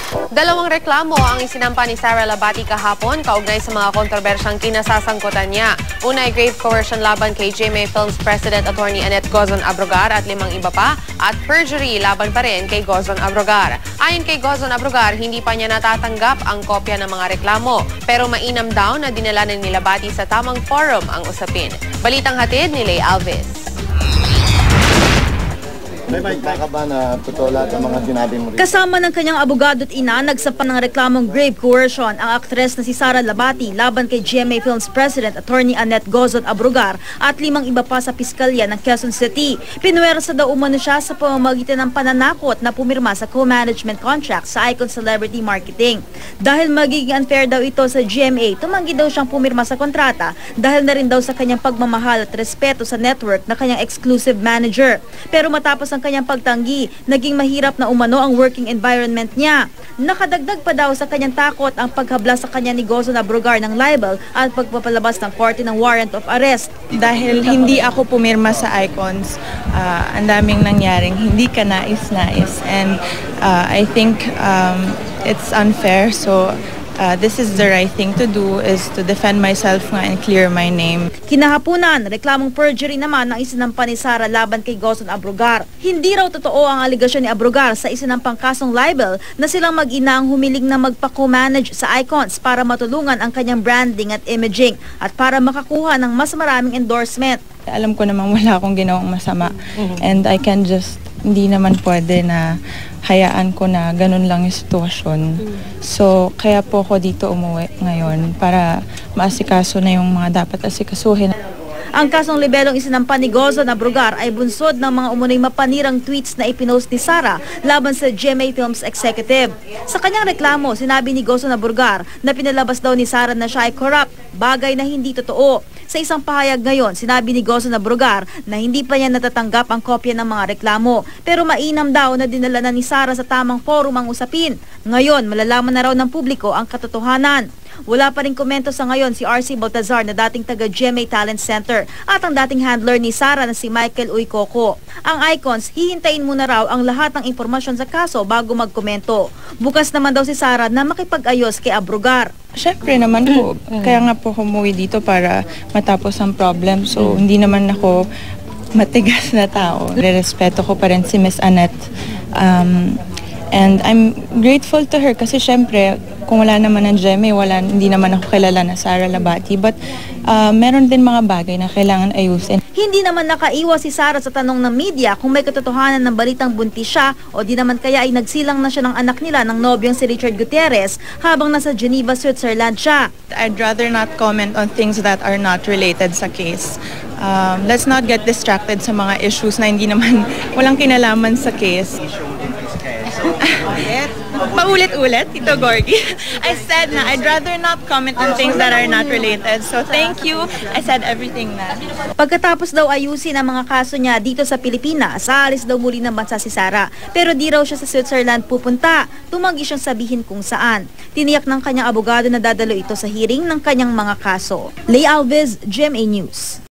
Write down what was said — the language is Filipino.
Dalawang reklamo ang isinampa ni Sara Labati kahapon kaugnay sa mga kontrobersyang kinasasangkutan niya. Una ay grave coercion laban kay GMA Films President Attorney Annette Gozon Abrogar at 5 iba pa at perjury laban pa rin kay Gozon Abrogar. Ayon kay Gozon Abrogar, hindi pa niya natatanggap ang kopya ng mga reklamo pero mainam daw na dinala ni Labati sa tamang forum ang usapin. Balitang hatid ni Lay Alves. May ka ba na totoo lahat ang mga sinabi mo rin? Kasama ng kanyang abogado at ina, nagsampa ng reklamong grave coercion ang aktres na si Sara Labati laban kay GMA Films President Attorney Annette Gozon Abrogar at 5 iba pa sa piskalya ng Quezon City. Pinuwersa daw umano siya sa pamamagitan ng pananakot na pumirma sa co-management contract sa Icon Celebrity Marketing. Dahil magiging unfair daw ito sa GMA, tumanggi daw siyang pumirma sa kontrata dahil na rin daw sa kanyang pagmamahal at respeto sa network na kanyang exclusive manager. Pero matapos ang kanyang pagtanggi, naging mahirap na umano ang working environment niya. Nakadagdag pa daw sa kanyang takot ang paghabla sa kanya ni Gozon Abrogar ng libel at pagpapalabas ng korte ng warrant of arrest. Dahil hindi ako pumirma sa Icons, ang daming nangyaring hindi ka nais-nais. And I think it's unfair. So this is the right thing to do, is to defend myself nga and clear my name. Kinahapunan, reklamong perjury naman ang isinampa ni Sara laban kay Gozon Abrogar. Hindi raw totoo ang aligasyon ni Abrogar sa isinampang kasong libel na silang mag-ina ang humiling na magpa-co-manage sa Icons para matulungan ang kanyang branding at imaging at para makakuha ng mas maraming endorsement. Alam ko namang wala akong ginawang masama and I can just, hindi naman pwede na hayaan ko na ganun lang yung sitwasyon. So, kaya po ako dito umuwi ngayon para maasikaso na yung mga dapat asikasuhin. Ang kasong libelong isinampa ni Gozon Abrogar ay bunsod ng mga umunoy mapanirang tweets na ipinost ni Sara laban sa GMA Films executive. Sa kanyang reklamo, sinabi ni Gozon Abrogar na pinalabas daw ni Sara na siya ay corrupt, bagay na hindi totoo. Sa isang pahayag ngayon, sinabi ni Gozon Abrogar na hindi pa niya natatanggap ang kopya ng mga reklamo. Pero mainam daw na dinala na ni Sara sa tamang forum ang usapin. Ngayon, malalaman na raw ng publiko ang katotohanan. Wala pa rin komento sa ngayon si RC Baltazar na dating taga GMA Talent Center at ang dating handler ni Sara na si Michael Uycoco. Ang Icons, hihintayin muna raw ang lahat ng impormasyon sa kaso bago magkomento. Bukas naman daw si Sara na makipag-ayos kay Abrogar. Siyempre naman po, kaya nga po umuwi dito para matapos ang problem. So hindi naman ako matigas na tao. Respeto ko pa rin si Miss Annette. And I'm grateful to her kasi syempre, kung wala naman ng GMA, hindi naman ako kilala na Sara Labati. But meron din mga bagay na kailangan ayusin. Hindi naman nakaiwas si Sara sa tanong ng media kung may katotohanan ng balitang buntis siya o di naman kaya ay nagsilang na siya ng anak nila ng nobyong si Richard Gutierrez habang nasa Geneva, Switzerland siya. I'd rather not comment on things that are not related sa case. Let's not get distracted sa mga issues na hindi naman walang kinalaman sa case. Paulit-ulit, Tito Gorgie. I said na I'd rather not comment on things that are not related. So thank you. I said everything na. Pagkatapos daw ayusin ang mga kaso niya dito sa Pilipinas, aalis daw muli ng bansa si Sara. Pero di raw siya sa Switzerland pupunta. Tumanggi siyang sabihin kung saan. Tiniyak ng kanyang abogado na dadalo ito sa hearing ng kanyang mga kaso. Lay Alves, GMA News.